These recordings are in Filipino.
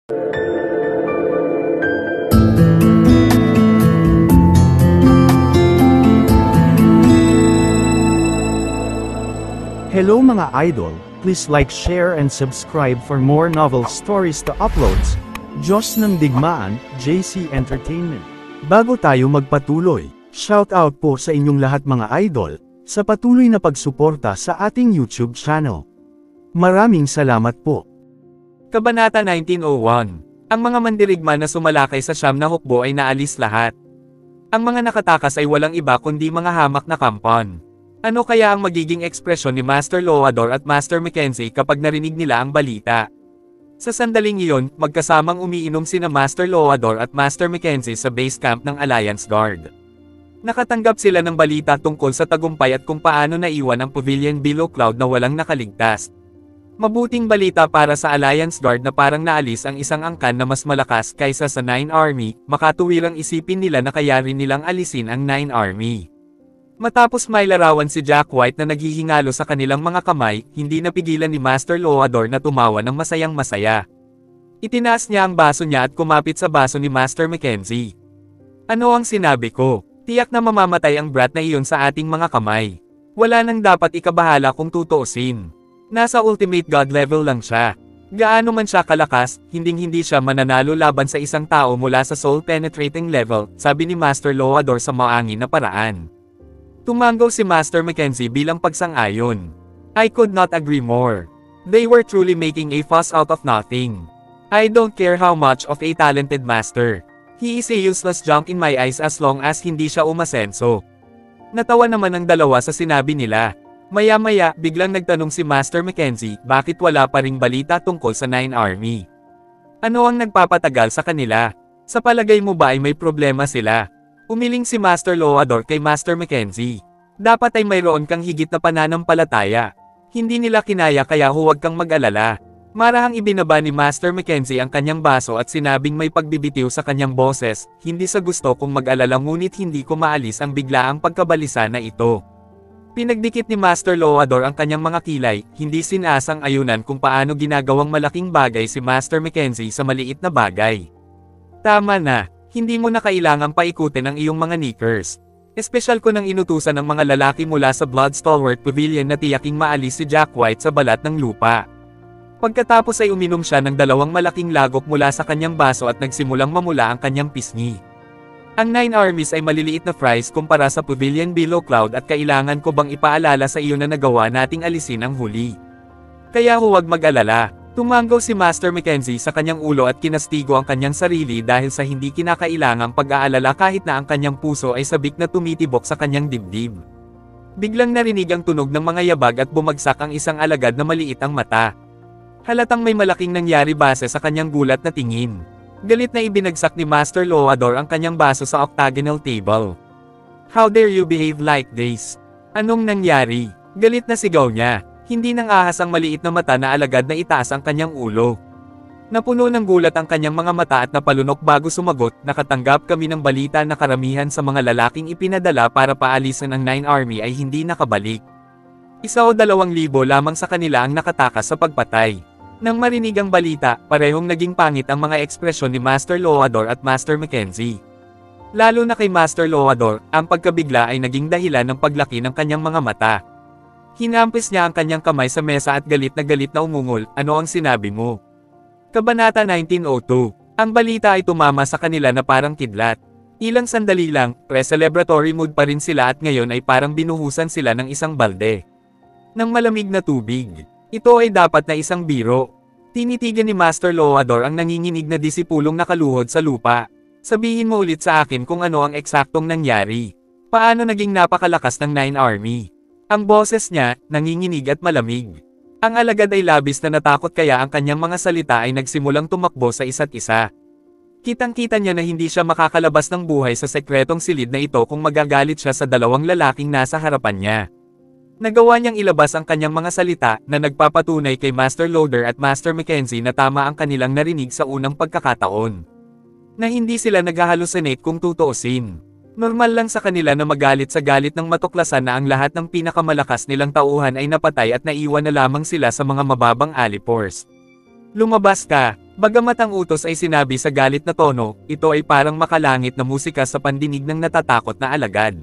Hello mga idol, please like, share and subscribe for more novel stories to uploads. Diyos ng Digmaan, JC Entertainment. Bago tayo magpatuloy, shoutout po sa inyong lahat mga idol, sa patuloy na pagsuporta sa ating YouTube channel. Maraming salamat po. Kabanata 1901. Ang mga mandirigma na sumalakay sa siyam na hukbo ay naalis lahat. Ang mga nakatakas ay walang iba kundi mga hamak na kampon. Ano kaya ang magiging ekspresyon ni Master Loador at Master Mackenzie kapag narinig nila ang balita? Sa sandaling iyon, magkasamang umiinom sina Master Loador at Master Mackenzie sa base camp ng Alliance Guard. Nakatanggap sila ng balita tungkol sa tagumpay at kung paano naiwan ang Pavilion Below Cloud na walang nakaligtas. Mabuting balita para sa Alliance Guard na parang naalis ang isang angkan na mas malakas kaysa sa Nine Army, makatuwirang isipin nila na kaya rin nilang alisin ang Nine Army. Matapos may larawan si Jack White na naghihingalo sa kanilang mga kamay, hindi napigilan ni Master Loador na tumawa ng masayang masaya. Itinaas niya ang baso niya at kumapit sa baso ni Master Mackenzie. Ano ang sinabi ko? Tiyak na mamamatay ang brat na iyon sa ating mga kamay. Wala nang dapat ikabahala kung tutuusin. Nasa ultimate god level lang siya. Gaano man siya kalakas, hinding-hindi siya mananalo laban sa isang tao mula sa soul penetrating level, sabi ni Master Loador sa maangin na paraan. Tumanggaw si Master Mackenzie bilang pagsang-ayon. I could not agree more. They were truly making a fuss out of nothing. I don't care how much of a talented master. He is a useless junk in my eyes as long as hindi siya umasenso. Natawa naman ang dalawa sa sinabi nila. Maya-maya, biglang nagtanong si Master Mackenzie, bakit wala pa ring balita tungkol sa Nine Army? Ano ang nagpapatagal sa kanila? Sa palagay mo ba ay may problema sila? Umiling si Master Loador kay Master Mackenzie. Dapat ay mayroon kang higit na pananampalataya. Hindi nila kinaya kaya huwag kang mag-alala. Marahang ibinaba ni Master Mackenzie ang kanyang baso at sinabing may pagbibitiw sa kanyang boses, hindi sa gusto kong mag-alala ngunit hindi ko maalis ang biglaang pagkabalisa na ito. Pinagdikit ni Master Loador ang kanyang mga kilay, hindi sinasang ayunan kung paano ginagawang malaking bagay si Master Mackenzie sa maliit na bagay. Tama na. Hindi mo na kailangang paikutin ang iyong mga knickers. Espesyal ko nang inutusan ng mga lalaki mula sa Blood Stalwart Pavilion na tiyaking maalis si Jack White sa balat ng lupa. Pagkatapos ay uminom siya ng dalawang malaking lagok mula sa kanyang baso at nagsimulang mamula ang kanyang pisngi. Ang Nine Armies ay maliliit na fries kumpara sa Pavilion Below Cloud at kailangan ko bang ipaalala sa iyo na nagawa nating alisin ang huli. Kaya huwag mag-alala. Tumanggaw si Master Mackenzie sa kanyang ulo at kinastigo ang kanyang sarili dahil sa hindi kinakailangang pag-aalala kahit na ang kanyang puso ay sabik na tumitibok sa kanyang dibdib. Biglang narinig ang tunog ng mga yabag at bumagsak ang isang alagad na maliit ang mata. Halatang may malaking nangyari base sa kanyang gulat na tingin. Galit na ibinagsak ni Master Loador ang kanyang baso sa octagonal table. How dare you behave like this? Anong nangyari? Galit na sigaw niya. Hindi nang ahas ang maliit na mata na alagad na itaas ang kanyang ulo. Napuno ng gulat ang kanyang mga mata at napalunok bago sumagot, nakatanggap kami ng balita na karamihan sa mga lalaking ipinadala para paalisan ang Nine Army ay hindi nakabalik. 1 o 2,000 lamang sa kanila ang nakatakas sa pagpatay. Nang marinig ang balita, parehong naging pangit ang mga ekspresyon ni Master Loador at Master Mackenzie. Lalo na kay Master Loador, ang pagkabigla ay naging dahilan ng paglaki ng kanyang mga mata. Hinampis niya ang kanyang kamay sa mesa at galit na umungol, ano ang sinabi mo? Kabanata 1902. Ang balita ay tumama sa kanila na parang kidlat. Ilang sandali lang, pre-celebratory mood pa rin sila at ngayon ay parang binuhusan sila ng isang balde ng malamig na tubig. Ito ay dapat na isang biro. Tinitigan ni Master Loador ang nanginginig na disipulong nakaluhod sa lupa. Sabihin mo ulit sa akin kung ano ang eksaktong nangyari. Paano naging napakalakas ng Nine Army? Ang boses niya, nanginginig at malamig. Ang alagad ay labis na natakot kaya ang kanyang mga salita ay nagsimulang tumakbo sa isa't isa. Kitang-kita niya na hindi siya makakalabas ng buhay sa sekretong silid na ito kung magagalit siya sa dalawang lalaking nasa harapan niya. Nagawa niyang ilabas ang kanyang mga salita na nagpapatunay kay Master Loador at Master Mackenzie na tama ang kanilang narinig sa unang pagkakataon. Na hindi sila nag-halusinate kung tutuusin. Normal lang sa kanila na magalit sa galit ng matuklasan na ang lahat ng pinakamalakas nilang tauhan ay napatay at naiwan na lamang sila sa mga mababang alipores. Lumabas ka. Bagamat ang utos ay sinabi sa galit na tono, ito ay parang makalangit na musika sa pandinig ng natatakot na alagad.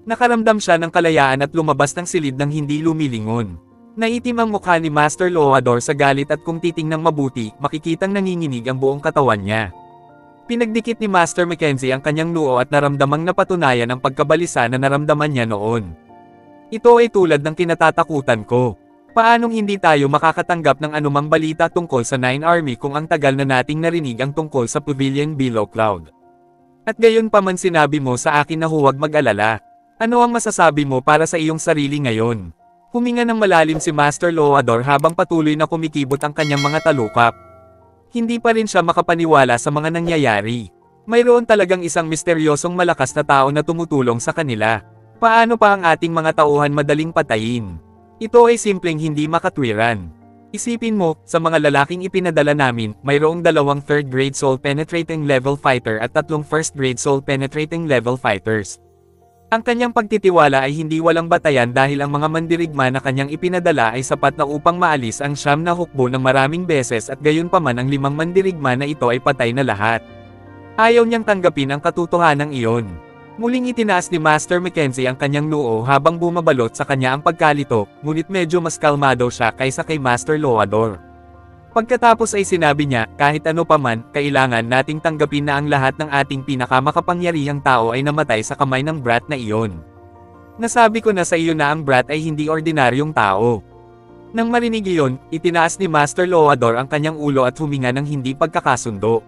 Nakaramdam siya ng kalayaan at lumabas ng silid ng hindi lumilingon. Naitim ang mukha ni Master Loador sa galit at kung titingnang mabuti, makikitang nanginginig ang buong katawan niya. Pinagdikit ni Master Mackenzie ang kanyang noo at naramdamang napatunayan ang pagkabalisa na naramdaman niya noon. Ito ay tulad ng kinatatakutan ko. Paanong hindi tayo makakatanggap ng anumang balita tungkol sa Nine Army kung ang tagal na nating narinig ang tungkol sa Pavilion Below Cloud? At gayon pa man sinabi mo sa akin na huwag mag-alala. Ano ang masasabi mo para sa iyong sarili ngayon? Huminga ng malalim si Master Loador habang patuloy na kumikibot ang kanyang mga talukap. Hindi pa rin siya makapaniwala sa mga nangyayari. Mayroon talagang isang misteryosong malakas na tao na tumutulong sa kanila. Paano pa ang ating mga tauhan madaling patayin? Ito ay simpleng hindi makatwiran. Isipin mo, sa mga lalaking ipinadala namin, mayroong 2 3rd grade soul penetrating level fighter at 3 1st grade soul penetrating level fighters. Ang kanyang pagtitiwala ay hindi walang batayan dahil ang mga mandirigma na kanyang ipinadala ay sapat na upang maalis ang siyam na hukbo ng maraming beses at gayon pa man ang 5 mandirigma na ito ay patay na lahat. Ayaw niyang tanggapin ang katotohanan iyon. Muling itinaas ni Master Mackenzie ang kanyang noo habang bumabalot sa kanya ang pagkalito, ngunit medyo mas kalmado siya kaysa kay Master Loador. Pagkatapos ay sinabi niya, kahit ano paman, kailangan nating tanggapin na ang lahat ng ating pinakamakapangyarihang tao ay namatay sa kamay ng brat na iyon. Nasabi ko na sa iyo na ang brat ay hindi ordinaryong tao. Nang marinig iyon, itinaas ni Master Loador ang kanyang ulo at huminga ng hindi pagkakasundo.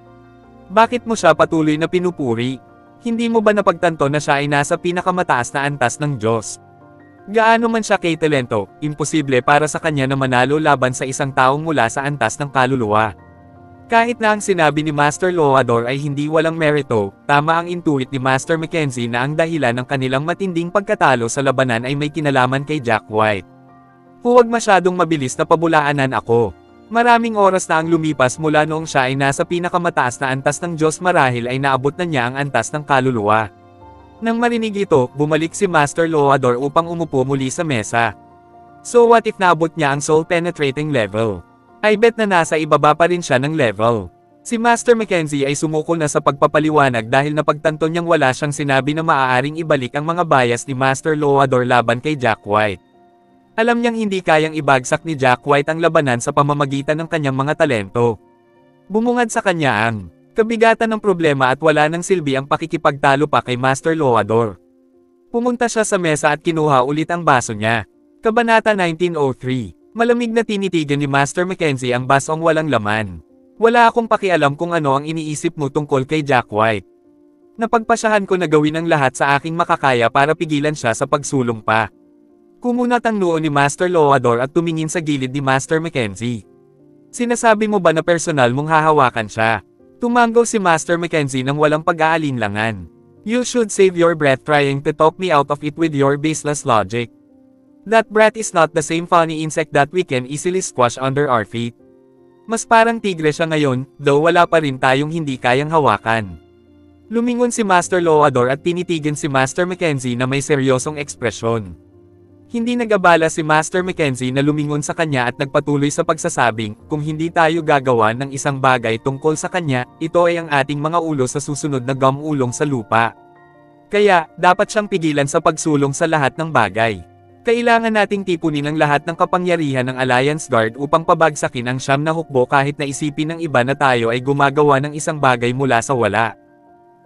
Bakit mo siya patuloy na pinupuri? Hindi mo ba napagtanto na siya ay nasa pinakamataas na antas ng Diyos? Gaano man siya kay talento, imposible para sa kanya na manalo laban sa isang taong mula sa antas ng kaluluwa. Kahit na ang sinabi ni Master Loador ay hindi walang merito, tama ang intuit ni Master Mackenzie na ang dahilan ng kanilang matinding pagkatalo sa labanan ay may kinalaman kay Jack White. Huwag masyadong mabilis na pabulaanan ako. Maraming oras na ang lumipas mula noong siya ay nasa pinakamataas na antas ng Diyos marahil ay naabot na niya ang antas ng kaluluwa. Nang marinig ito, bumalik si Master Loador upang umupo muli sa mesa. So what if naabot niya ang soul penetrating level? I bet na nasa ibaba pa rin siya ng level. Si Master Mackenzie ay sumuko na sa pagpapaliwanag dahil napagtanto niyang wala siyang sinabi na maaaring ibalik ang mga bias ni Master Loador laban kay Jack White. Alam niyang hindi kayang ibagsak ni Jack White ang labanan sa pamamagitan ng kanyang mga talento. Bumungad sa kanya ang kabigatan ng problema at wala nang silbi ang pakikipagtalo pa kay Master Loador. Pumunta siya sa mesa at kinuha ulit ang baso niya. Kabanata 1903. Malamig na tinitigan ni Master Mackenzie ang basong walang laman. Wala akong pakialam kung ano ang iniisip mo tungkol kay Jack White. Napagpasyahan ko na gawin ang lahat sa aking makakaya para pigilan siya sa pagsulong pa. Kumunat ang noo ni Master Loador at tumingin sa gilid ni Master Mackenzie. Sinasabi mo ba na personal mong hahawakan siya? Tumango si Master Mackenzie nang walang pag-aalinlangan. You should save your breath trying to talk me out of it with your baseless logic. That brat is not the same funny insect that we can easily squash under our feet. Mas parang tigre siya ngayon, though wala pa rin tayong hindi kayang hawakan. Lumingon si Master Loador at tinitigan si Master Mackenzie na may seryosong ekspresyon. Hindi nag-abala si Master Mackenzie na lumingon sa kanya at nagpatuloy sa pagsasabing, kung hindi tayo gagawa ng isang bagay tungkol sa kanya, ito ay ang ating mga ulo sa susunod na gumulong sa lupa. Kaya, dapat siyang pigilan sa pagsulong sa lahat ng bagay. Kailangan nating tipunin ang lahat ng kapangyarihan ng Alliance Guard upang pabagsakin ang siyam na hukbo kahit na isipin ng iba na tayo ay gumagawa ng isang bagay mula sa wala.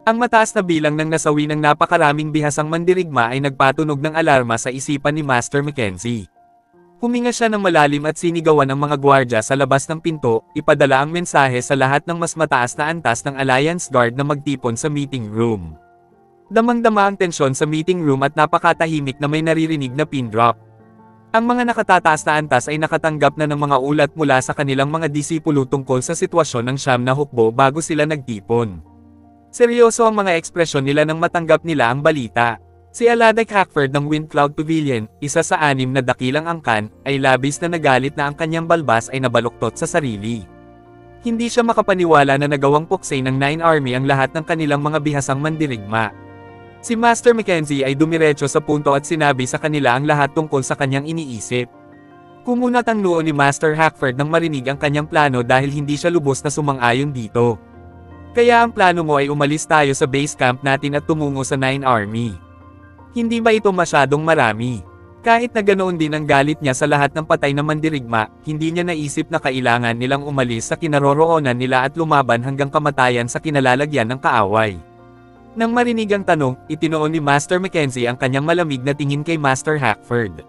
Ang mataas na bilang ng nasawi ng napakaraming bihasang mandirigma ay nagpatunog ng alarma sa isipan ni Master Mackenzie. Huminga siya ng malalim at sinigawan ang mga gwardya sa labas ng pinto, ipadala ang mensahe sa lahat ng mas mataas na antas ng Alliance Guard na magtipon sa meeting room. Damang-dama ang tensyon sa meeting room at napakatahimik na may naririnig na pin drop. Ang mga nakatataas na antas ay nakatanggap na ng mga ulat mula sa kanilang mga disipulo tungkol sa sitwasyon ng siyam na hukbo bago sila nagtipon. Seryoso ang mga ekspresyon nila nang matanggap nila ang balita. Si Aladek Hackford ng Windcloud Pavilion, isa sa 6 na dakilang angkan, ay labis na nagalit na ang kanyang balbas ay nabaluktot sa sarili. Hindi siya makapaniwala na nagawang puksay ng Nine Army ang lahat ng kanilang mga bihasang mandirigma. Si Master Mackenzie ay dumiretso sa punto at sinabi sa kanila ang lahat tungkol sa kanyang iniisip. Kumunat ang noo ni Master Hackford nang marinig ang kanyang plano dahil hindi siya lubos na sumang-ayon dito. Kaya ang plano mo ay umalis tayo sa base camp natin at tumungo sa 9 Army. Hindi ba ito masyadong marami? Kahit na ganoon din ang galit niya sa lahat ng patay na mandirigma, hindi niya naisip na kailangan nilang umalis sa kinaroroonan nila at lumaban hanggang kamatayan sa kinalalagyan ng kaaway. Nang marinig ang tanong, itinoon ni Master Mackenzie ang kanyang malamig na tingin kay Master Hackford.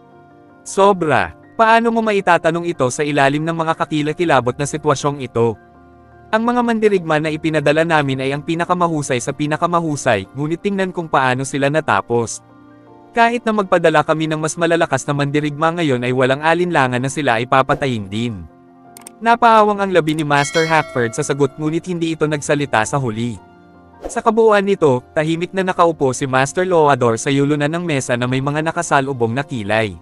Sobra! Paano mo maitatanong ito sa ilalim ng mga kakilakilabot na sitwasyong ito? Ang mga mandirigma na ipinadala namin ay ang pinakamahusay sa pinakamahusay, ngunit tingnan kung paano sila natapos. Kahit na magpadala kami ng mas malalakas na mandirigma ngayon ay walang alinlangan na sila ay papatayin din. Napaawang ang labi ni Master Hackford sa sagot ngunit hindi ito nagsalita sa huli. Sa kabuuan nito, tahimik na nakaupo si Master Loador sa yulunan ng mesa na may mga nakasalubong na kilay.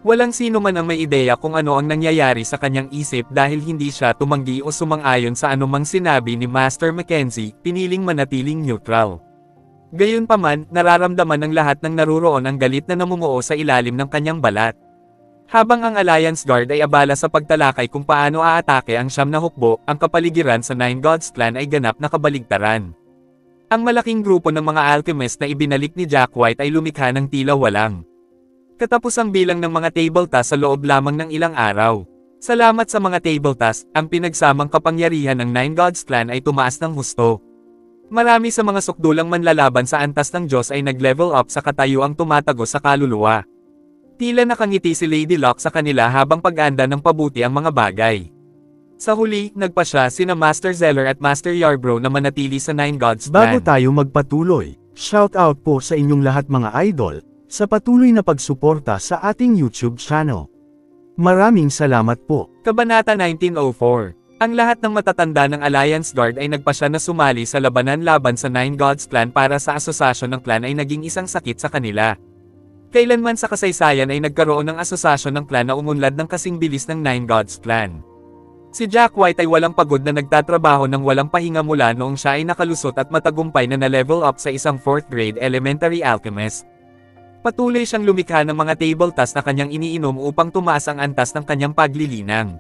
Walang sino man ang may ideya kung ano ang nangyayari sa kanyang isip dahil hindi siya tumanggi o sumang-ayon sa anumang sinabi ni Master Mackenzie, piniling manatiling neutral. Gayunpaman, nararamdaman ng lahat ng naruroon ang galit na namumuo sa ilalim ng kanyang balat. Habang ang Alliance Guard ay abala sa pagtalakay kung paano aatake ang siyam na hukbo, ang kapaligiran sa Nine Gods Clan ay ganap na kabaligtaran. Ang malaking grupo ng mga alchemist na ibinalik ni Jack White ay lumikha ng tila walang katapos ang bilang ng mga table tasks sa loob lamang ng ilang araw. Salamat sa mga table tasks, ang pinagsamang kapangyarihan ng Nine Gods Clan ay tumaas ng husto. Marami sa mga sukdulang manlalaban sa antas ng Diyos ay nag-level up sa katayuang tumatagos sa kaluluwa. Tila nakangiti si Lady Locke sa kanila habang pag-anda ng pabuti ang mga bagay. Sa huli, nagpasya sina Master Zeller at Master Yarbrough na manatili sa Nine Gods Clan. Bago tayo magpatuloy, shout out po sa inyong lahat mga idol, sa patuloy na pagsuporta sa ating YouTube channel. Maraming salamat po. Kabanata 1904. Ang lahat ng matatanda ng Alliance Guard ay nagpasya na sumali sa labanan laban sa Nine Gods Clan para sa asosasyon ng clan ay naging isang sakit sa kanila. Kailanman sa kasaysayan ay nagkaroon ng asosasyon ng clan na umunlad ng kasing bilis ng Nine Gods Clan. Si Jack White ay walang pagod na nagtatrabaho ng walang pahinga mula noong siya ay nakalusot at matagumpay na na-level up sa isang 4th grade elementary alchemist. Patuloy siyang lumikha ng mga table tasks na kanyang iniinom upang tumaas ang antas ng kanyang paglilinang.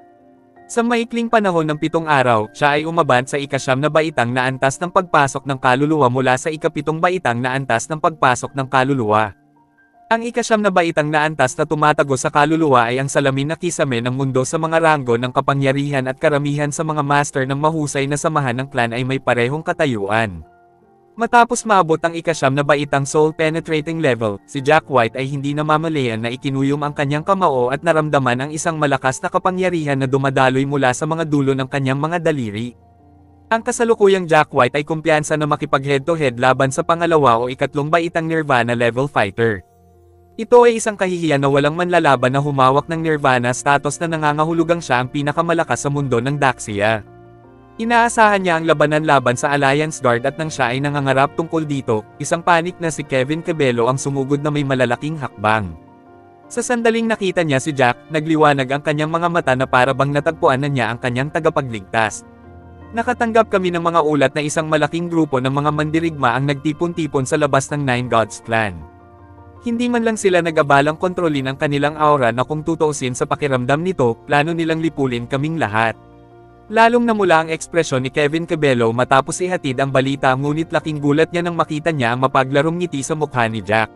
Sa maikling panahon ng 7 araw, siya ay umabot sa ika-9 na baitang na antas ng pagpasok ng kaluluwa mula sa ika-7 baitang na antas ng pagpasok ng kaluluwa. Ang ika-9 na baitang na antas na tumatagos sa kaluluwa ay ang salamin na kisame ng mundo sa mga ranggo ng kapangyarihan at karamihan sa mga master ng mahusay na samahan ng clan ay may parehong katayuan. Matapos maabot ang ika-9 na baitang soul-penetrating level, si Jack White ay hindi namamalayan na ikinuyom ang kanyang kamao at naramdaman ang isang malakas na kapangyarihan na dumadaloy mula sa mga dulo ng kanyang mga daliri. Ang kasalukuyang Jack White ay kumpiyansa na makipag head-to-head laban sa pangalawa o ikatlong baitang Nirvana level fighter. Ito ay isang kahihiyan na walang manlalaban na humawak ng Nirvana status na nangangahulugang siya ang pinakamalakas sa mundo ng Daxia. Inaasahan niya ang labanan laban sa Alliance Guard at nang siya ay nangangarap tungkol dito, isang panik na si Kevin Cabello ang sumugod na may malalaking hakbang. Sa sandaling nakita niya si Jack, nagliwanag ang kanyang mga mata na para bang natagpuan na niya ang kanyang tagapagligtas. Nakatanggap kami ng mga ulat na isang malaking grupo ng mga mandirigma ang nagtipon-tipon sa labas ng Nine Gods Clan. Hindi man lang sila nag-abalang kontrolin ang kanilang aura na kung tutuusin sa pakiramdam nito, plano nilang lipulin kaming lahat. Lalong namula ang ekspresyon ni Kevin Cabello matapos ihatid ang balita ngunit laking gulat niya nang makita niya ang mapaglarong ngiti sa mukha ni Jack.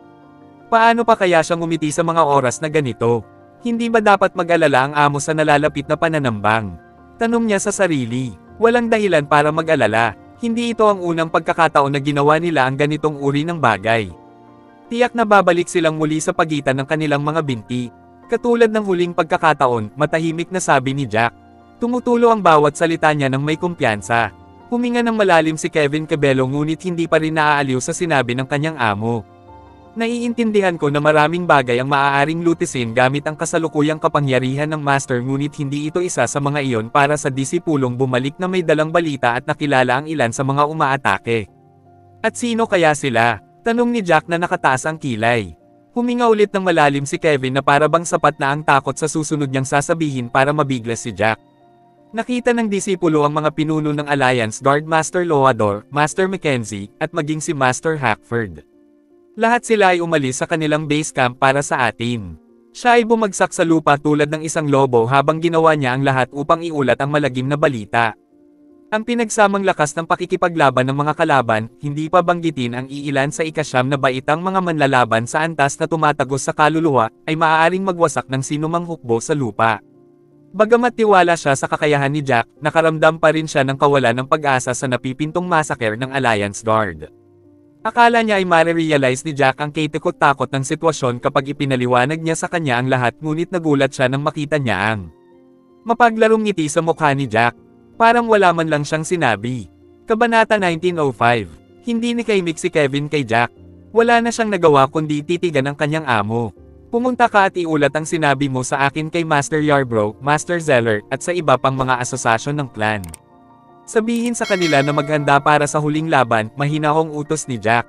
Paano pa kaya siya ngumiti sa mga oras na ganito? Hindi ba dapat mag-alala ang amo sa nalalapit na pananambang? Tanong niya sa sarili. Walang dahilan para mag-alala. Hindi ito ang unang pagkakataon na ginawa nila ang ganitong uri ng bagay. Tiyak na babalik silang muli sa pagitan ng kanilang mga binti. Katulad ng huling pagkakataon, matahimik na sabi ni Jack. Tumutulo ang bawat salita niya ng may kumpiyansa. Huminga ng malalim si Kevin Cabello ngunit hindi pa rin naaaliw sa sinabi ng kanyang amo. Naiintindihan ko na maraming bagay ang maaaring lutisin gamit ang kasalukuyang kapangyarihan ng master ngunit hindi ito isa sa mga iyon para sa disipulong bumalik na may dalang balita at nakilala ang ilan sa mga umaatake. At sino kaya sila? Tanong ni Jack na nakataas ang kilay. Huminga ulit ng malalim si Kevin na para bang sapat na ang takot sa susunod niyang sasabihin para mabiglas si Jack. Nakita ng disipulo ang mga pinuno ng Alliance Guard Master Loador, Master Mackenzie, at maging si Master Hackford. Lahat sila ay umalis sa kanilang base camp para sa atin. Siya ay bumagsak sa lupa tulad ng isang lobo habang ginawa niya ang lahat upang iulat ang malagim na balita. Ang pinagsamang lakas ng pakikipaglaban ng mga kalaban, hindi pa banggitin ang iilan sa ikasyam na baitang mga manlalaban sa antas na tumatagos sa kaluluwa, ay maaaring magwasak ng sinumang hukbo sa lupa. Bagamat tiwala siya sa kakayahan ni Jack, nakaramdam pa rin siya ng kawalan ng pag-asa sa napipintong massacre ng Alliance Guard. Akala niya ay marirealize ni Jack ang katakot-takot ng sitwasyon kapag ipinaliwanag niya sa kanya ang lahat, ngunit nagulat siya nang makita niya ang mapaglarong ngiti sa mukha ni Jack. Parang wala man lang siyang sinabi. Kabanata 1905. Hindi nikaimik si Kevin kay Jack. Wala na siyang nagawa kundi titigan ang kanyang amo. Pumunta ka at iulat ang sinabi mo sa akin kay Master Yarbrough, Master Zeller, at sa iba pang mga asosasyon ng clan. Sabihin sa kanila na maghanda para sa huling laban, mahinahong utos ni Jack.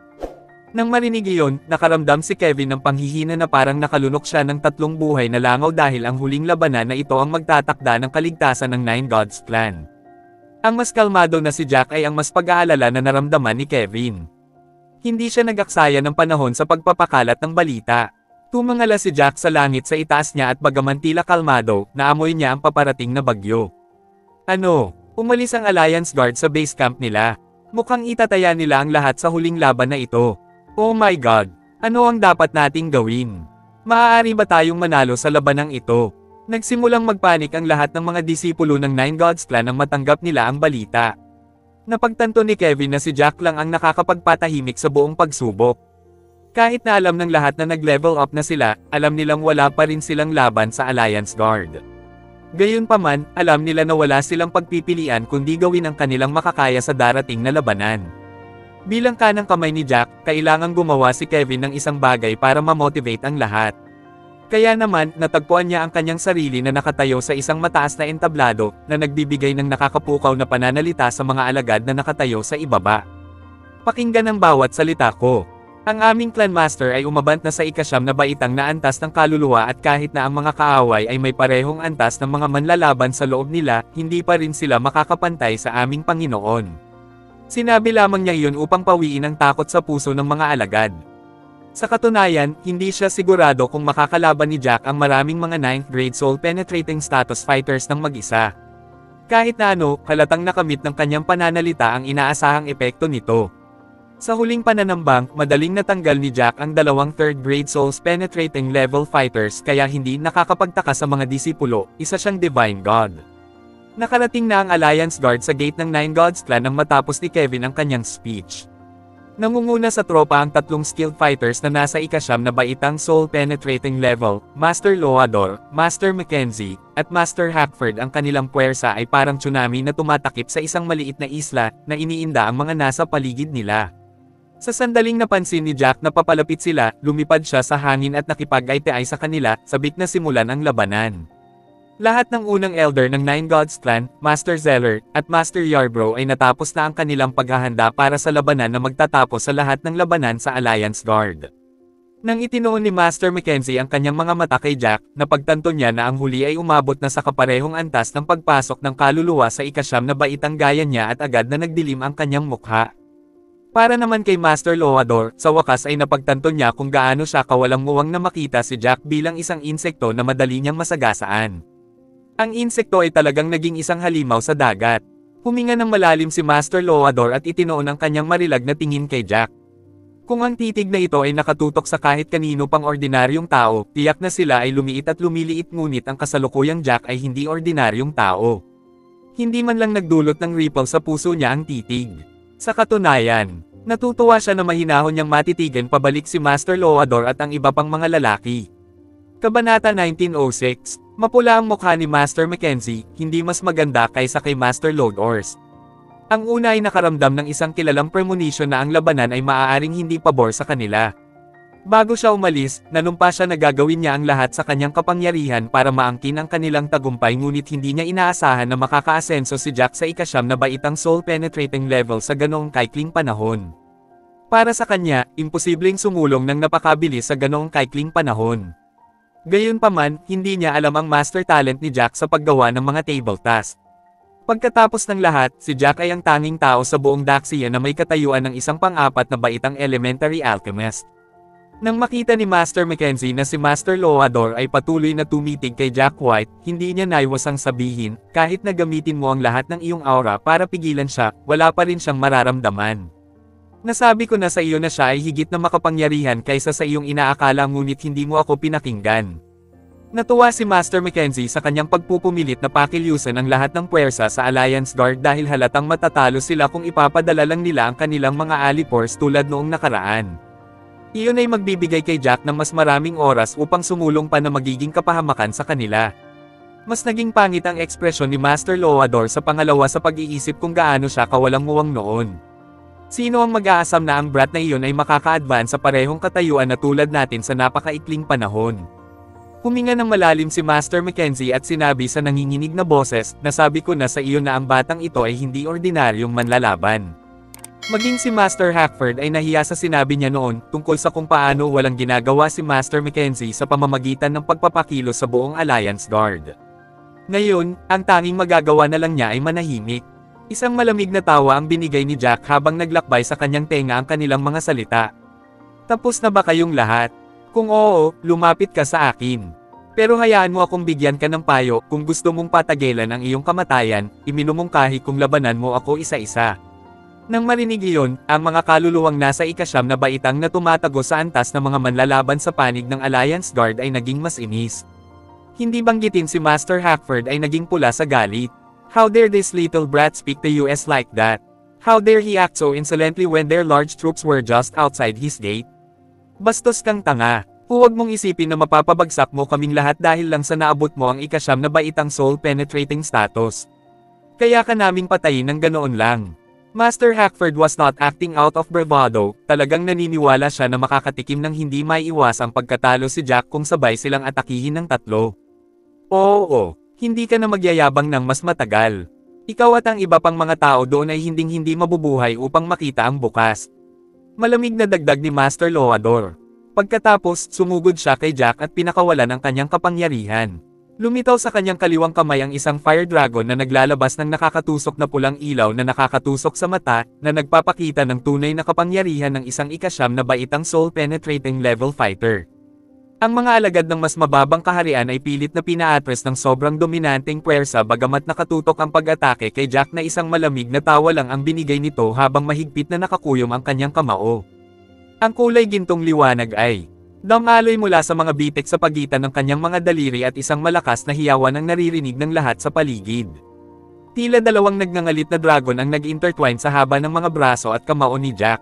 Nang marinig iyon, nakaramdam si Kevin ng panghihina na parang nakalunok siya ng 3 buhay na langaw dahil ang huling labanan na ito ang magtatakda ng kaligtasan ng Nine Gods Clan. Ang mas kalmado na si Jack ay ang mas pag-aalala na naramdaman ni Kevin. Hindi siya nag-aksaya ng panahon sa pagpapakalat ng balita. Tumangala si Jack sa langit sa itaas niya at bagaman tila kalmado, naamoy niya ang paparating na bagyo. Ano? Umalis ang Alliance Guard sa base camp nila. Mukhang itataya nila ang lahat sa huling laban na ito. Oh my God! Ano ang dapat nating gawin? Maaari ba tayong manalo sa labanang ito? Nagsimulang magpanik ang lahat ng mga disipulo ng Nine Gods Clan nang matanggap nila ang balita. Napagtanto ni Kevin na si Jack lang ang nakakapagpatahimik sa buong pagsubok. Kahit na alam ng lahat na nag-level up na sila, alam nilang wala pa rin silang laban sa Alliance Guard. Gayunpaman, alam nila na wala silang pagpipilian kundi gawin ang kanilang makakaya sa darating na labanan. Bilang kanang kamay ni Jack, kailangang gumawa si Kevin ng isang bagay para ma-motivate ang lahat. Kaya naman, natagpuan niya ang kanyang sarili na nakatayo sa isang mataas na entablado, na nagbibigay ng nakakapukaw na pananalita sa mga alagad na nakatayo sa ibaba. Pakinggan ang bawat salita ko. Ang aming clan master ay umabant na sa ikasyam na baitang na antas ng kaluluwa at kahit na ang mga kaaway ay may parehong antas ng mga manlalaban sa loob nila, hindi pa rin sila makakapantay sa aming Panginoon. Sinabi lamang niya iyon upang pawiin ang takot sa puso ng mga alagad. Sa katunayan, hindi siya sigurado kung makakalaban ni Jack ang maraming mga 9th grade soul penetrating status fighters ng mag-isa. Kahit na ano, halatang nakamit ng kanyang pananalita ang inaasahang epekto nito. Sa huling pananambang, madaling natanggal ni Jack ang 2 3rd grade souls penetrating level fighters kaya hindi nakakapagtaka sa mga disipulo, isa siyang Divine God. Nakarating na ang Alliance Guard sa gate ng Nine Gods Clan nang matapos ni Kevin ang kanyang speech. Nangunguna sa tropa ang 3 skilled fighters na nasa ikasyam na baitang soul penetrating level, Master Loador, Master Mackenzie, at Master Hackford. Ang kanilang puwersa ay parang tsunami na tumatakip sa isang maliit na isla na iniinda ang mga nasa paligid nila. Sa sandaling napansin ni Jack na papalapit sila, lumipad siya sa hangin at nakipag-ay-tay sa kanila, sabik na simulan ang labanan. Lahat ng unang elder ng Nine Gods Clan, Master Zeller, at Master Yarbrough ay natapos na ang kanilang paghahanda para sa labanan na magtatapos sa lahat ng labanan sa Alliance Guard. Nang itinuon ni Master Mackenzie ang kanyang mga mata kay Jack, napagtanto niya na ang huli ay umabot na sa kaparehong antas ng pagpasok ng kaluluwa sa ikasyam na baitang gaya niya at agad na nagdilim ang kanyang mukha. Para naman kay Master Loador, sa wakas ay napagtanto niya kung gaano siya kawalang-muwang na makita si Jack bilang isang insekto na madali niyang masagasaan. Ang insekto ay talagang naging isang halimaw sa dagat. Huminga ng malalim si Master Loador at itinoon ang kanyang marilag na tingin kay Jack. Kung ang titig na ito ay nakatutok sa kahit kanino pang ordinaryong tao, tiyak na sila ay lumiit at lumiliit, ngunit ang kasalukuyang Jack ay hindi ordinaryong tao. Hindi man lang nagdulot ng ripple sa puso niya ang titig. Sa katunayan, natutuwa siya na mahinahon niyang matitigan pabalik si Master Loador at ang iba pang mga lalaki. Kabanata 1906, mapula ang mukha ni Master Mackenzie, hindi mas maganda kaysa kay Master Loadors. Ang una ay nakaramdam ng isang kilalang premonition na ang labanan ay maaaring hindi pabor sa kanila. Bago siya umalis, nanumpa siya na gagawin niya ang lahat sa kanyang kapangyarihan para maangkin ang kanilang tagumpay, ngunit hindi niya inaasahan na makakaasenso si Jack sa ikasyam na baitang soul penetrating level sa ganoong kaikling panahon. Para sa kanya, imposibleng sumulong ng napakabilis sa ganoong kaikling panahon. Gayunpaman, hindi niya alam ang master talent ni Jack sa paggawa ng mga table task. Pagkatapos ng lahat, si Jack ay ang tanging tao sa buong Daxia na may katayuan ng isang pang-apat na baitang elementary alchemist. Nang makita ni Master Mackenzie na si Master Loador ay patuloy na tumitig kay Jack White, hindi niya naiwasang sabihin, kahit na gamitin mo ang lahat ng iyong aura para pigilan siya, wala pa rin siyang mararamdaman. Nasabi ko na sa iyo na siya ay higit na makapangyarihan kaysa sa iyong inaakala ngunit hindi mo ako pinakinggan. Natuwa si Master Mackenzie sa kanyang pagpupumilit na pakilyusan ang lahat ng puwersa sa Alliance Guard dahil halatang matatalo sila kung ipapadala lang nila ang kanilang mga alipores tulad noong nakaraan. Iyon ay magbibigay kay Jack ng mas maraming oras upang sumulong pa na magiging kapahamakan sa kanila. Mas naging pangit ang ekspresyon ni Master Loador sa pangalawa sa pag-iisip kung gaano siya kawalang muwang noon. Sino ang mag-aasam na ang brat na iyon ay makaka-advance sa parehong katayuan na tulad natin sa napakaikling panahon? Huminga ng malalim si Master Mackenzie at sinabi sa nanginginig na boses, nasabi ko na sa iyo na ang batang ito ay hindi ordinaryong manlalaban. Maging si Master Hackford ay nahiya sa sinabi niya noon tungkol sa kung paano walang ginagawa si Master Mackenzie sa pamamagitan ng pagpapakilos sa buong Alliance Guard. Ngayon, ang tanging magagawa na lang niya ay manahimik. Isang malamig na tawa ang binigay ni Jack habang naglakbay sa kanyang tenga ang kanilang mga salita. Tapos na ba kayong lahat? Kung oo, lumapit ka sa akin. Pero hayaan mo akong bigyan ka ng payo, kung gusto mong patagilan ang iyong kamatayan, iminumungkahi kung labanan mo ako isa-isa. Nang marinig iyon, ang mga kaluluwang nasa ikasyam na baitang na tumatago sa antas ng mga manlalaban sa panig ng Alliance Guard ay naging mas inis. Hindi banggitin si Master Hackford ay naging pula sa galit. How dare this little brat speak to us like that? How dare he act so insolently when their large troops were just outside his gate? Bastos kang tanga. Huwag mong isipin na mapapabagsak mo kaming lahat dahil lang sa naabot mo ang ikasyam na baitang soul-penetrating status. Kaya ka naming patayin ng ganoon lang. Master Hackford was not acting out of bravado, talagang naniniwala siya na makakatikim ng hindi maiiwasang pagkatalo si Jack kung sabay silang atakihin ng tatlo. Oo, hindi ka na magyayabang ng mas matagal. Ikaw at ang iba pang mga tao doon ay hinding-hindi mabubuhay upang makita ang bukas. Malamig na dagdag ni Master Loador. Pagkatapos, sumugod siya kay Jack at pinakawalan ang kanyang kapangyarihan. Lumitaw sa kanyang kaliwang kamay ang isang fire dragon na naglalabas ng nakakatusok na pulang ilaw na nakakatusok sa mata, na nagpapakita ng tunay na kapangyarihan ng isang ikasyam na baitang soul-penetrating level fighter. Ang mga alagad ng mas mababang kaharian ay pilit na pinaatres ng sobrang dominanteng puwersa bagamat nakatutok ang pag-atake kay Jack na isang malamig na tawa lang ang binigay nito habang mahigpit na nakakuyom ang kanyang kamao. Ang kulay gintong liwanag ay damaloy mula sa mga bitik sa pagitan ng kanyang mga daliri at isang malakas na hiyawan ang naririnig ng lahat sa paligid. Tila dalawang nagngangalit na dragon ang nag-intertwine sa haba ng mga braso at kamao ni Jack.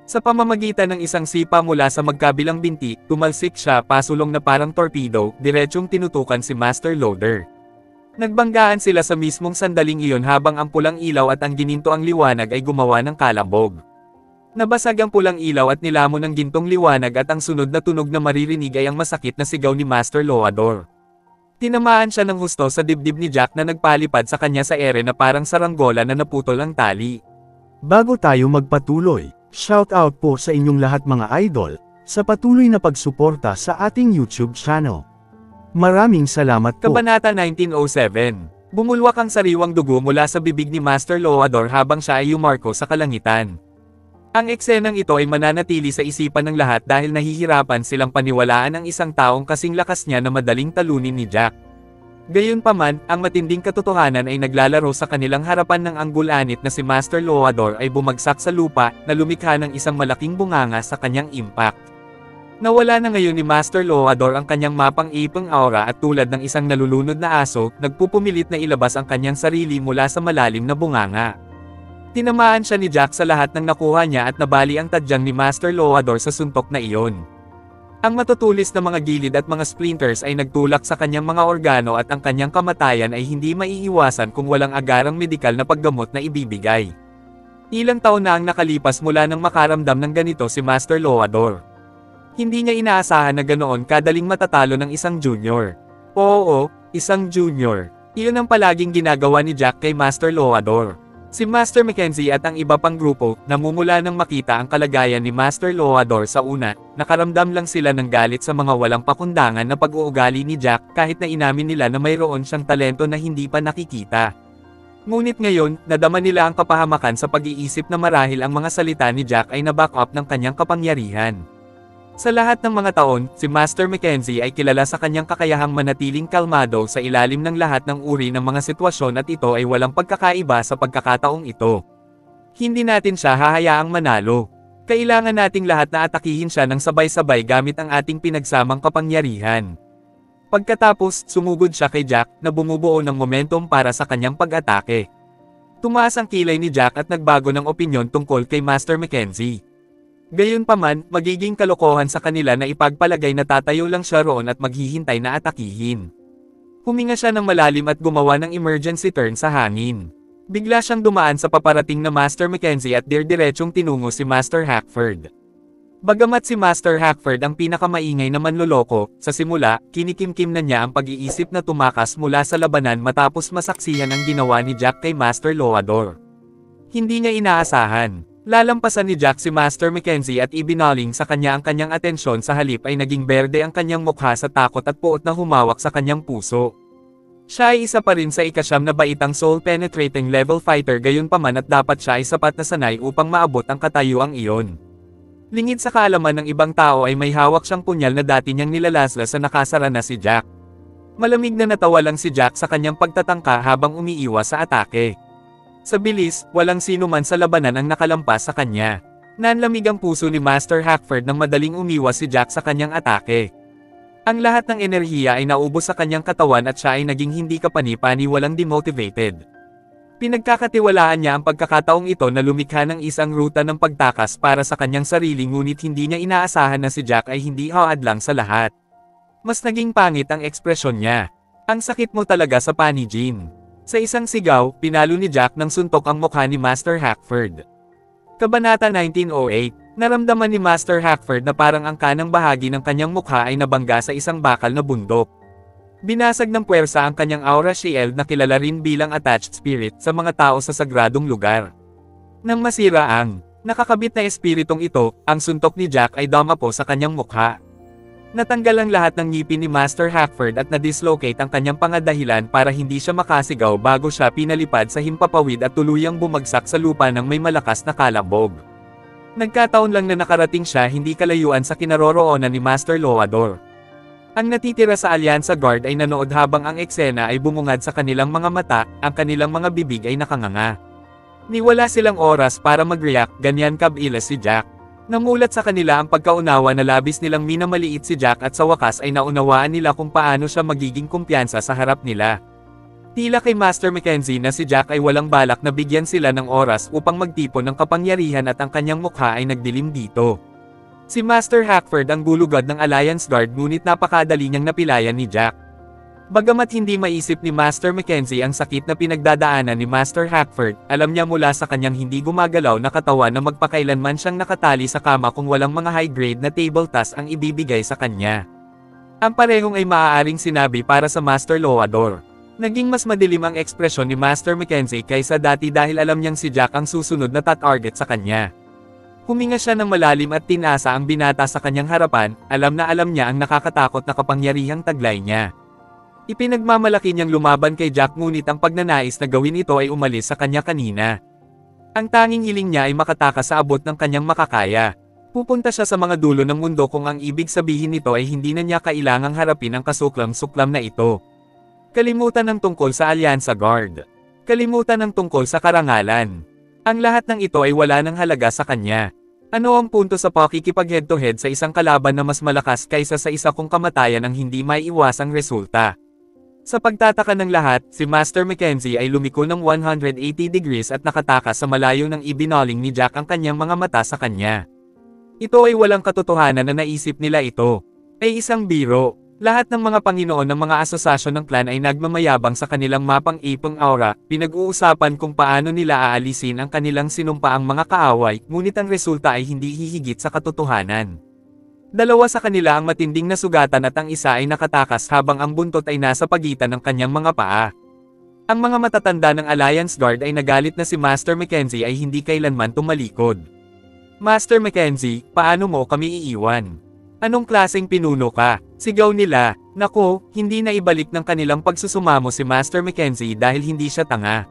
Sa pamamagitan ng isang sipa mula sa magkabilang binti, tumalsik siya pasulong na parang torpedo, diretsyong tinutukan si Master Loader. Nagbanggaan sila sa mismong sandaling iyon habang ang pulang ilaw at ang gininto ang liwanag ay gumawa ng kalabog. Nabasag ang pulang ilaw at nilamon ng gintong liwanag at ang sunod na tunog na maririnig ay ang masakit na sigaw ni Master Loador. Tinamaan siya ng husto sa dibdib ni Jack na nagpalipad sa kanya sa ere na parang saranggola na naputol ang tali. Bago tayo magpatuloy, shout out po sa inyong lahat mga idol, sa patuloy na pagsuporta sa ating YouTube channel. Maraming salamat po. Kabanata 1907. Bumulwak ang sariwang dugo mula sa bibig ni Master Loador habang siya ay yumarko sa kalangitan. Ang eksenang ito ay mananatili sa isipan ng lahat dahil nahihirapan silang paniwalaan ang isang taong kasing lakas niya na madaling talunin ni Jack. Gayunpaman, ang matinding katotohanan ay naglalaro sa kanilang harapan ng anggulanit na si Master Loador ay bumagsak sa lupa na lumikha ng isang malaking bunganga sa kanyang impact. Nawala na ngayon ni Master Loador ang kanyang mapang-ipang aura at tulad ng isang nalulunod na aso, nagpupumilit na ilabas ang kanyang sarili mula sa malalim na bunganga. Tinamaan siya ni Jack sa lahat ng nakuha niya at nabali ang tadyang ni Master Loador sa suntok na iyon. Ang matutulis na mga gilid at mga splinters ay nagtulak sa kanyang mga organo at ang kanyang kamatayan ay hindi maiiwasan kung walang agarang medikal na paggamot na ibibigay. Ilang taon na ang nakalipas mula nang makaramdam ng ganito si Master Loador. Hindi niya inaasahan na ganoon kadaling matatalo ng isang junior. Oo, isang junior. Iyon ang palaging ginagawa ni Jack kay Master Loador. Si Master Mackenzie at ang iba pang grupo, namumula nang makita ang kalagayan ni Master Loador sa una, nakaramdam lang sila ng galit sa mga walang pakundangan na pag-uugali ni Jack kahit na inamin nila na mayroon siyang talento na hindi pa nakikita. Ngunit ngayon, nadama nila ang kapahamakan sa pag-iisip na marahil ang mga salita ni Jack ay na-back up ng kanyang kapangyarihan. Sa lahat ng mga taon, si Master Mackenzie ay kilala sa kanyang kakayahang manatiling kalmado sa ilalim ng lahat ng uri ng mga sitwasyon at ito ay walang pagkakaiba sa pagkakataong ito. Hindi natin siya hahayaang manalo. Kailangan nating lahat na atakihin siya ng sabay-sabay gamit ang ating pinagsamang kapangyarihan. Pagkatapos, sumugod siya kay Jack na bumubuo ng momentum para sa kanyang pag-atake. Tumaas ang kilay ni Jack at nagbago ng opinyon tungkol kay Master Mackenzie. Gayunpaman, magiging kalokohan sa kanila na ipagpalagay na tatayo lang siya roon at maghihintay na atakihin. Huminga siya ng malalim at gumawa ng emergency turn sa hangin. Bigla siyang dumaan sa paparating na Master Mackenzie at dirdiretsong tinungo si Master Hackford. Bagamat si Master Hackford ang pinakamaingay na manloloko, sa simula, kinikimkim na niya ang pag-iisip na tumakas mula sa labanan matapos masaksihan ang ginawa ni Jack kay Master Loador. Hindi niya inaasahan. Lalampasan ni Jack si Master Mackenzie at ibinaling sa kanya ang kanyang atensyon, sa halip ay naging berde ang kanyang mukha sa takot at puot na humawak sa kanyang puso. Siya ay isa pa rin sa ikasyam na baitang soul-penetrating level fighter, gayunpaman at dapat siya ay sapat na sanay upang maabot ang katayuang iyon. Lingid sa kaalaman ng ibang tao ay may hawak siyang punyal na dati niyang nilalaslas sa nakasara na si Jack. Malamig na natawa lang si Jack sa kanyang pagtatangka habang umiiwas sa atake. Sa bilis, walang sino man sa labanan ang nakalampas sa kanya. Nanlamig ang puso ni Master Hackford nang madaling umiwas si Jack sa kanyang atake. Ang lahat ng enerhiya ay naubos sa kanyang katawan at siya ay naging hindi kapani-pani, walang demotivated. Pinagkakatiwalaan niya ang pagkakataong ito na lumikha ng isang ruta ng pagtakas para sa kanyang sarili, ngunit hindi niya inaasahan na si Jack ay hindi haadlang sa lahat. Mas naging pangit ang ekspresyon niya. Ang sakit mo talaga sa panijin. Sa isang sigaw, pinalo ni Jack ng suntok ang mukha ni Master Hackford. Kabanata 1908, naramdaman ni Master Hackford na parang ang kanang bahagi ng kanyang mukha ay nabangga sa isang bakal na bundok. Binasag ng puwersa ang kanyang aura shield na kilala rin bilang attached spirit sa mga tao sa sagradong lugar. Nang masira ang nakakabit na espiritong ito, ang suntok ni Jack ay dumapo sa kanyang mukha. Natanggal ang lahat ng ngipin ni Master Hackford at na-dislocate ang kanyang pangadahilan para hindi siya makasigaw bago siya pinalipad sa himpapawid at tuluyang bumagsak sa lupa ng may malakas na kalabog. Nagkataon lang na nakarating siya hindi kalayuan sa kinaroroonan ni Master Loador. Ang natitira sa Alyansa Guard ay nanood habang ang eksena ay bumungad sa kanilang mga mata, ang kanilang mga bibig ay nakanganga. Niwala silang oras para mag-react, ganyan kabilas si Jack. Namulat sa kanila ang pagkaunawa na labis nilang minamaliit si Jack at sa wakas ay naunawaan nila kung paano siya magiging kumpiyansa sa harap nila. Tila kay Master Mackenzie na si Jack ay walang balak na bigyan sila ng oras upang magtipon ng kapangyarihan at ang kanyang mukha ay nagdilim dito. Si Master Hackford ang gulugad ng Alliance Guard, ngunit napakadali niyang napilayan ni Jack. Bagamat hindi maisip ni Master Mackenzie ang sakit na pinagdadaanan ni Master Hackford, alam niya mula sa kanyang hindi gumagalaw na katawan na magpakailanman siyang nakatali sa kama kung walang mga high-grade na table task ang ibibigay sa kanya. Ang parehong ay maaaring sinabi para sa Master Loador. Naging mas madilim ang ekspresyon ni Master Mackenzie kaysa dati dahil alam niyang si Jack ang susunod na target sa kanya. Huminga siya ng malalim at tinasa ang binata sa kanyang harapan, alam na alam niya ang nakakatakot na kapangyarihang taglay niya. Ipinagmamalaki niyang lumaban kay Jack, ngunit ang pagnanais na gawin ito ay umalis sa kanya kanina. Ang tanging hiling niya ay makatakas sa abot ng kanyang makakaya. Pupunta siya sa mga dulo ng mundo kung ang ibig sabihin nito ay hindi na niya kailangang harapin ang kasuklam-suklam na ito. Kalimutan ng tungkol sa Alyansa Guard. Kalimutan ng tungkol sa karangalan. Ang lahat ng ito ay wala ng halaga sa kanya. Ano ang punto sa pakikipag head-to-head sa isang kalaban na mas malakas kaysa sa isa kung kamatayan ang hindi maiiwasang resulta? Sa pagtataka ng lahat, si Master Mackenzie ay lumiko ng 180 degrees at nakatakas sa malayo ng ibinaling ni Jack ang kanyang mga mata sa kanya. Ito ay walang katotohanan na naisip nila ito. Ay isang biro. Lahat ng mga Panginoon ng mga asosasyon ng clan ay nagmamayabang sa kanilang mapang ipong aura, pinag-uusapan kung paano nila aalisin ang kanilang sinumpaang mga kaaway, ngunit ang resulta ay hindi hihigit sa katotohanan. Dalawa sa kanila ang matinding nasugatan at ang isa ay nakatakas habang ang buntot ay nasa pagitan ng kanyang mga paa. Ang mga matatanda ng Alliance Guard ay nagalit na si Master Mackenzie ay hindi kailanman tumalikod. Master Mackenzie, paano mo kami iiwan? Anong klaseng pinuno ka? Sigaw nila. Naku, hindi na ibalik ng kanilang pagsusumamo si Master Mackenzie dahil hindi siya tanga.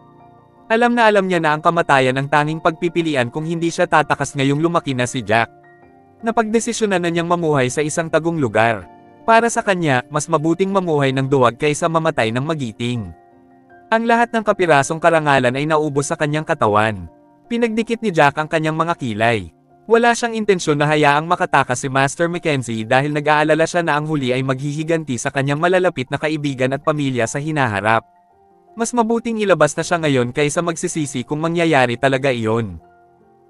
Alam na alam niya na ang kamatayan ang tanging pagpipilian kung hindi siya tatakas ngayong lumaki na si Jack. Napagdesisyonan na niyang mamuhay sa isang tagong lugar. Para sa kanya, mas mabuting mamuhay ng duwag kaysa mamatay ng magiting. Ang lahat ng kapirasong karangalan ay naubos sa kanyang katawan. Pinagdikit ni Jack ang kanyang mga kilay. Wala siyang intensyon na hayaang makatakas si Master Mackenzie dahil nag-aalala siya na ang huli ay maghihiganti sa kanyang malalapit na kaibigan at pamilya sa hinaharap. Mas mabuting ilabas na siya ngayon kaysa magsisisi kung mangyayari talaga iyon.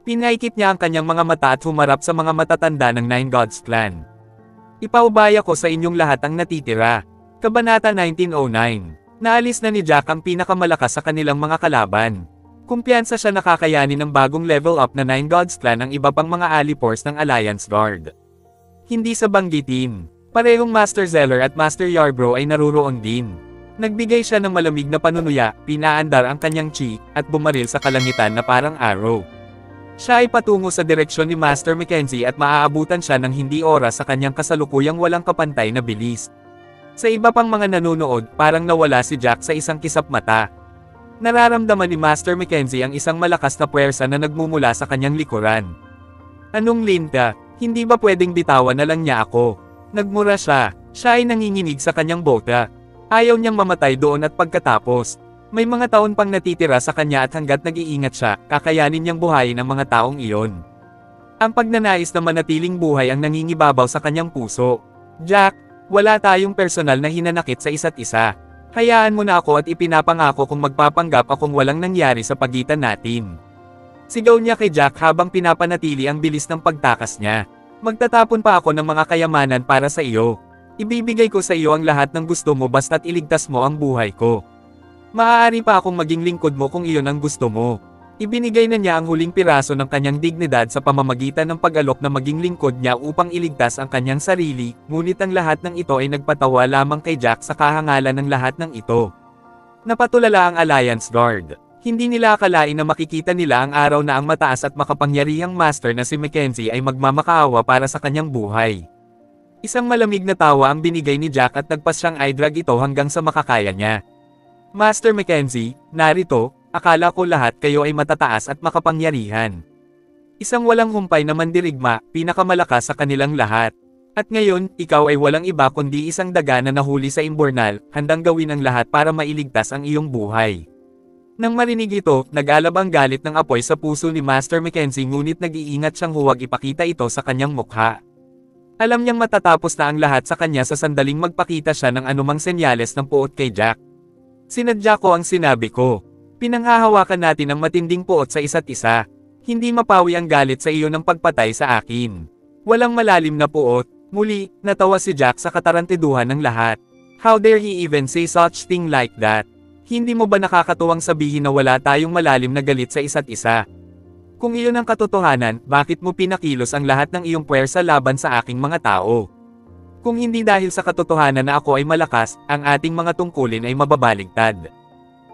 Pinaikit niya ang kanyang mga mata at humarap sa mga matatanda ng Nine Gods Clan. Ipaubaya ko sa inyong lahat ang natitira. Kabanata 1909. Naalis na ni Jack ang pinakamalakas sa kanilang mga kalaban. Kumpiyansa siya na kakayanin ng bagong level up na Nine Gods Clan ang iba pang mga alipors ng Alliance Guard. Hindi sa banggitin. Parehong Master Zeller at Master Yarbrough ay naruroon din. Nagbigay siya ng malamig na panunuya, pinaandar ang kanyang chi, at bumaril sa kalangitan na parang arrow. Siya ay patungo sa direksyon ni Master Mackenzie at maaabutan siya ng hindi oras sa kanyang kasalukuyang walang kapantay na bilis. Sa iba pang mga nanonood, parang nawala si Jack sa isang kisap mata. Nararamdaman ni Master Mackenzie ang isang malakas na puwersa na nagmumula sa kanyang likuran. Anong linta? Hindi ba pwedeng bitawan na lang niya ako? Nagmura siya. Siya ay nanginginig sa kanyang bota. Ayaw niyang mamatay doon at pagkatapos, may mga taon pang natitira sa kanya at hanggat nag-iingat siya, kakayanin niyang buhayin ang mga taong iyon. Ang pagnanais na manatiling buhay ang nangingibabaw sa kanyang puso. Jack, wala tayong personal na hinanakit sa isa't isa. Hayaan mo na ako at ipinapangako kung magpapanggap akong walang nangyari sa pagitan natin. Sigaw niya kay Jack habang pinapanatili ang bilis ng pagtakas niya. Magtatapon pa ako ng mga kayamanan para sa iyo. Ibibigay ko sa iyo ang lahat ng gusto mo basta't iligtas mo ang buhay ko. Maaari pa akong maging lingkod mo kung iyon ang gusto mo. Ibinigay na niya ang huling piraso ng kanyang dignidad sa pamamagitan ng pag-alok na maging lingkod niya upang iligtas ang kanyang sarili, ngunit ang lahat ng ito ay nagpatawa lamang kay Jack sa kahangalan ng lahat ng ito. Napatulala ang Alliance Guard. Hindi nila akalain na makikita nila ang araw na ang mataas at makapangyarihang master na si Mackenzie ay magmamakaawa para sa kanyang buhay. Isang malamig na tawa ang binigay ni Jack at nagpas siyang i-drag ito hanggang sa makakaya niya. Master Mackenzie, narito. Akala ko lahat kayo ay matataas at makapangyarihan. Isang walang humpay na mandirigma, pinakamalakas sa kanilang lahat. At ngayon, ikaw ay walang iba kundi isang daga na nahuli sa imburnal, handang gawin ang lahat para mailigtas ang iyong buhay. Nang marinig ito, nag-alab ang galit ng apoy sa puso ni Master Mackenzie ngunit nag-iingat siyang huwag ipakita ito sa kanyang mukha. Alam niyang matatapos na ang lahat sa kanya sa sandaling magpakita siya ng anumang senyales ng puot kay Jack. Sinadya ko ang sinabi ko. Pinanghahawakan natin ang matinding puot sa isa't isa. Hindi mapawi ang galit sa iyo ng pagpatay sa akin. Walang malalim na puot. Muli, natawa si Jack sa katarantiduhan ng lahat. How dare he even say such thing like that? Hindi mo ba nakakatuwang sabihin na wala tayong malalim na galit sa isa't isa? Kung iyon ang katotohanan, bakit mo pinakilos ang lahat ng iyong puwersa laban sa aking mga tao? Kung hindi dahil sa katotohanan na ako ay malakas, ang ating mga tungkulin ay mababaligtad.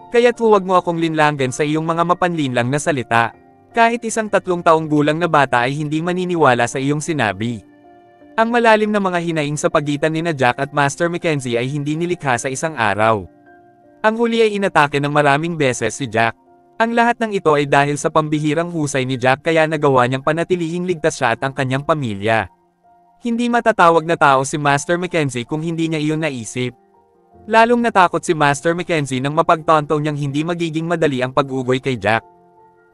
Kaya't huwag mo akong linlangan sa iyong mga mapanlinlang na salita. Kahit isang 3 taong gulang na bata ay hindi maniniwala sa iyong sinabi. Ang malalim na mga hinaing sa pagitan ni Jack at Master Mackenzie ay hindi nilikha sa isang araw. Ang huli ay inatake ng maraming beses si Jack. Ang lahat ng ito ay dahil sa pambihirang husay ni Jack kaya nagawa niyang panatilihing ligtas siya at ang kanyang pamilya. Hindi matatawag na tao si Master Mackenzie kung hindi niya iyon naisip. Lalong natakot si Master Mackenzie nang mapagtanto niyang hindi magiging madali ang pag-ugoy kay Jack.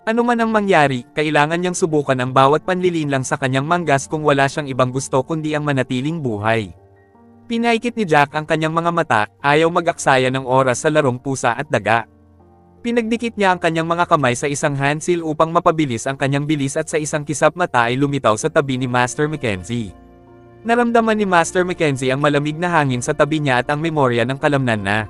Ano man ang mangyari, kailangan niyang subukan ang bawat panlilinlang sa kanyang manggas kung wala siyang ibang gusto kundi ang manatiling buhay. Pinaikit ni Jack ang kanyang mga mata, ayaw mag-aksaya ng oras sa larong pusa at daga. Pinagdikit niya ang kanyang mga kamay sa isang handsil upang mapabilis ang kanyang bilis at sa isang kisap mata ay lumitaw sa tabi ni Master Mackenzie. Naramdaman ni Master Mackenzie ang malamig na hangin sa tabi niya at ang memorya ng kalamnan na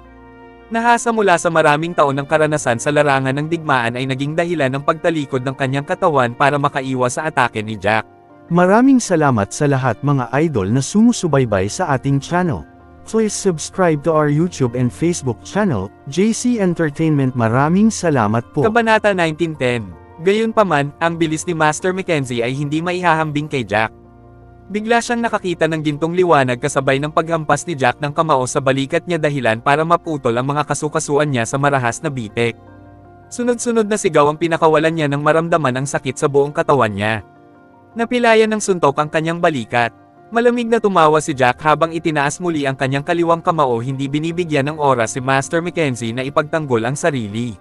nahasa mula sa maraming taon ng karanasan sa larangan ng digmaan ay naging dahilan ng pagtalikod ng kanyang katawan para makaiwas sa atake ni Jack. Maraming salamat sa lahat mga idol na sumusubaybay sa ating channel. Please subscribe to our YouTube and Facebook channel, JC Entertainment. Maraming salamat po. Kabanata 1910. Gayunpaman, ang bilis ni Master Mackenzie ay hindi maihahambing kay Jack. Bigla siyang nakakita ng gintong liwanag kasabay ng paghampas ni Jack ng kamao sa balikat niya dahilan para maputol ang mga kasukasuan niya sa marahas na bitek. Sunod-sunod na sigaw ang pinakawalan niya nang maramdaman ang sakit sa buong katawan niya. Napilayan ng suntok ang kanyang balikat. Malamig na tumawa si Jack habang itinaas muli ang kanyang kaliwang kamao, hindi binibigyan ng oras si Master Mackenzie na ipagtanggol ang sarili.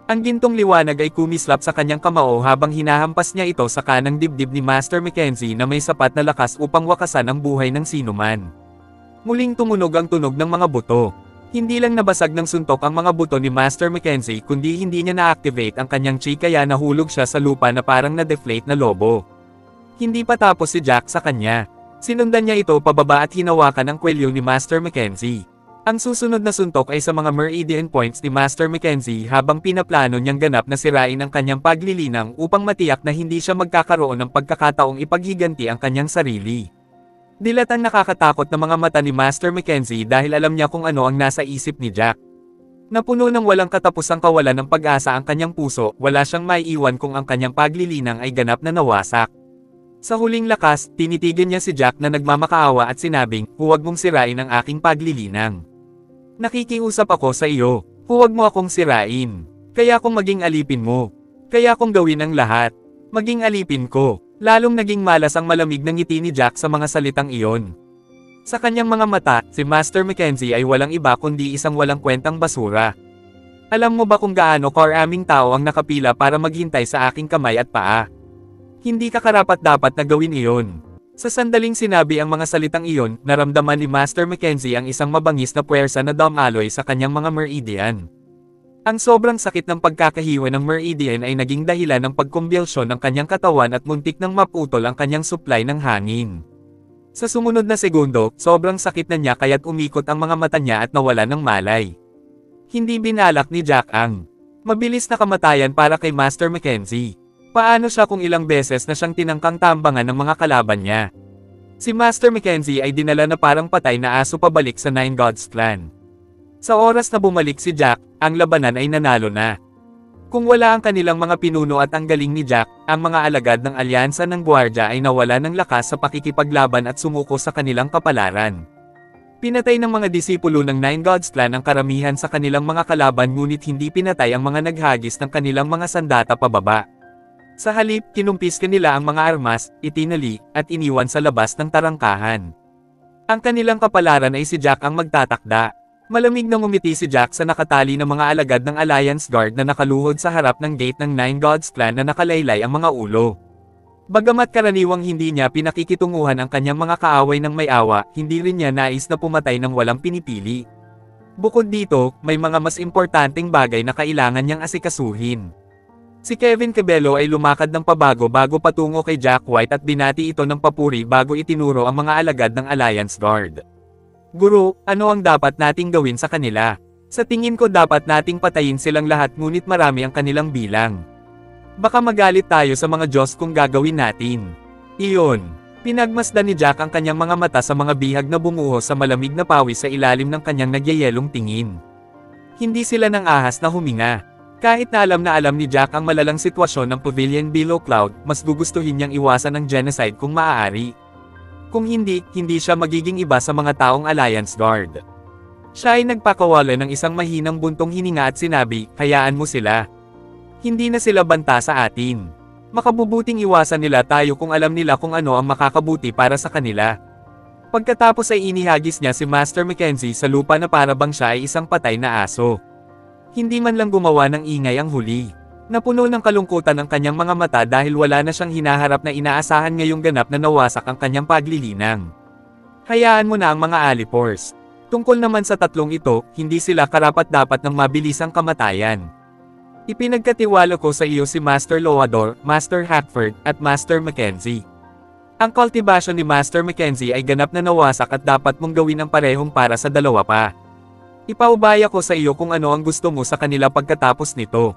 Ang gintong liwanag ay kumislap sa kanyang kamao habang hinahampas niya ito sa kanang dibdib ni Master Mackenzie na may sapat na lakas upang wakasan ang buhay ng sinuman. Muling tumunog ang tunog ng mga buto. Hindi lang nabasag ng suntok ang mga buto ni Master Mackenzie kundi hindi niya na-activate ang kanyang chi kaya nahulog siya sa lupa na parang na-deflate na lobo. Hindi pa tapos si Jack sa kanya. Sinundan niya ito pababa at hinawakan ang kwelyo ni Master Mackenzie. Ang susunod na suntok ay sa mga meridian points ni Master Mackenzie habang pinaplano niyang ganap na sirain ang kanyang paglilinang upang matiyak na hindi siya magkakaroon ng pagkakataong ipaghiganti ang kanyang sarili. Dilatang nakakatakot na mga mata ni Master Mackenzie dahil alam niya kung ano ang nasa isip ni Jack. Napuno ng walang katapusang kawalan ng pag-asa ang kanyang puso, wala siyang maiiwan kung ang kanyang paglilinang ay ganap na nawasak. Sa huling lakas, tinitigan niya si Jack na nagmamakaawa at sinabing, "Huwag mong sirain ang aking paglilinang. Nakikiusap ako sa iyo, huwag mo akong sirain. Kaya kung maging alipin mo. Kaya kung gawin ang lahat. Maging alipin ko." Lalong naging malas ang malamig na ngiti ni Jack sa mga salitang iyon. Sa kanyang mga mata, si Master Mackenzie ay walang iba kundi isang walang kwentang basura. Alam mo ba kung gaano karaming tao ang nakapila para maghintay sa aking kamay at paa? Hindi ka karapat-dapat na gawin iyon. Sa sandaling sinabi ang mga salitang iyon, naramdaman ni Master Mackenzie ang isang mabangis na puwersa na dumaloy sa kanyang mga meridian. Ang sobrang sakit ng pagkakahiwa ng meridian ay naging dahilan ng pagkumbulsyon ng kanyang katawan at muntik nang maputol ang kanyang supply ng hangin. Sa sumunod na segundo, sobrang sakit na niya kaya't umikot ang mga mata niya at nawala ng malay. Hindi binalak ni Jack ang mabilis na kamatayan para kay Master Mackenzie. Paano siya kung ilang beses na siyang tinangkang tambangan ng mga kalaban niya? Si Master Mackenzie ay dinala na parang patay na aso pabalik sa Nine Gods Clan. Sa oras na bumalik si Jack, ang labanan ay nanalo na. Kung wala ang kanilang mga pinuno at ang galing ni Jack, ang mga alagad ng alyansa ng Guardia ay nawala ng lakas sa pakikipaglaban at sumuko sa kanilang kapalaran. Pinatay ng mga disipulo ng Nine Gods Clan ang karamihan sa kanilang mga kalaban ngunit hindi pinatay ang mga naghagis ng kanilang mga sandata pababa. Sa halip, kinumpis kanila ang mga armas, itinali, at iniwan sa labas ng tarangkahan. Ang kanilang kapalaran ay si Jack ang magtatakda. Malamig na ngumiti si Jack sa nakatali ng mga alagad ng Alliance Guard na nakaluhod sa harap ng gate ng Nine Gods Clan na nakalaylay ang mga ulo. Bagamat karaniwang hindi niya pinakikitunguhan ang kanyang mga kaaway ng may awa, hindi rin niya nais na pumatay ng walang pinipili. Bukod dito, may mga mas importanteng bagay na kailangan niyang asikasuhin. Si Kevin Cabello ay lumakad ng pabago-bago patungo kay Jack White at binati ito ng papuri bago itinuro ang mga alagad ng Alliance Guard. "Guro, ano ang dapat nating gawin sa kanila? Sa tingin ko dapat nating patayin silang lahat ngunit marami ang kanilang bilang. Baka magalit tayo sa mga Diyos kung gagawin natin." Iyon. Pinagmasdan ni Jack ang kanyang mga mata sa mga bihag na bumuhos sa malamig na pawis sa ilalim ng kanyang nagyayelong tingin. Hindi sila nang ahas na huminga. Kahit na alam ni Jack ang malalang sitwasyon ng Pavilion Below Cloud, mas gugustuhin niyang iwasan ang genocide kung maaari. Kung hindi, hindi siya magiging iba sa mga taong Alliance Guard. Siya ay nagpakawala ng isang mahinang buntong hininga at sinabi, "Hayaan mo sila. Hindi na sila banta sa atin. Makabubuting iwasan nila tayo kung alam nila kung ano ang makakabuti para sa kanila." Pagkatapos ay inihagis niya si Master Mackenzie sa lupa na para bang siya ay isang patay na aso. Hindi man lang gumawa ng ingay ang huli. Napuno ng kalungkutan ang kanyang mga mata dahil wala na siyang hinaharap na inaasahan ngayong ganap na nawasak ang kanyang paglilinang. Hayaan mo na ang mga Alipors. Tungkol naman sa tatlong ito, hindi sila karapat-dapat ng mabilisang kamatayan. Ipinagkatiwala ko sa iyo si Master Loador, Master Hackford, at Master Mackenzie. Ang kultibasyon ni Master Mackenzie ay ganap na nawasak at dapat mong gawin ang parehong para sa dalawa pa. Ipaubaya ko sa iyo kung ano ang gusto mo sa kanila pagkatapos nito.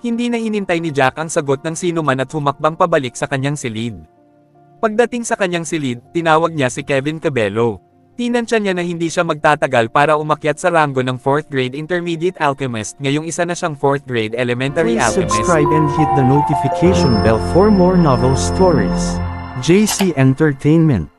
Hindi na hinintay ni Jack ang sagot ng sinuman at humakbang pabalik sa kanyang silid. Pagdating sa kanyang silid, tinawag niya si Kevin Cabello. Tinansya niya na hindi siya magtatagal para umakyat sa rango ng 4th grade intermediate alchemist, ngayong isa na siyang 4th grade elementary Please alchemist. subscribe and hit the notification bell for more novel stories. JC Entertainment.